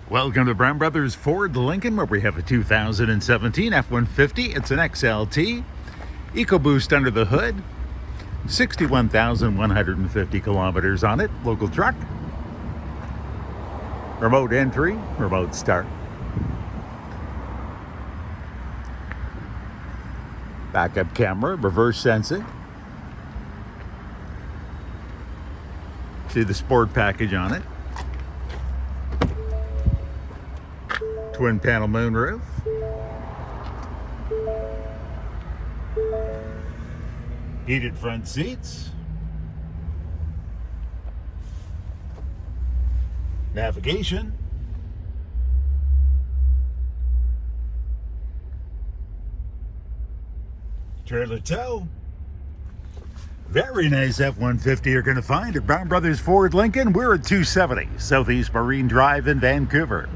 Welcome to Brown Brothers Ford Lincoln, where we have a 2017 F-150. It's an XLT, EcoBoost under the hood, 61,150 kilometers on it, local truck. Remote entry, remote start. Backup camera, reverse sensing. See the sport package on it. Twin panel moonroof. Heated front seats. Navigation. Trailer tow. Very nice F-150 you're going to find at Brown Brothers Ford Lincoln. We're at 270 Southeast Marine Drive in Vancouver.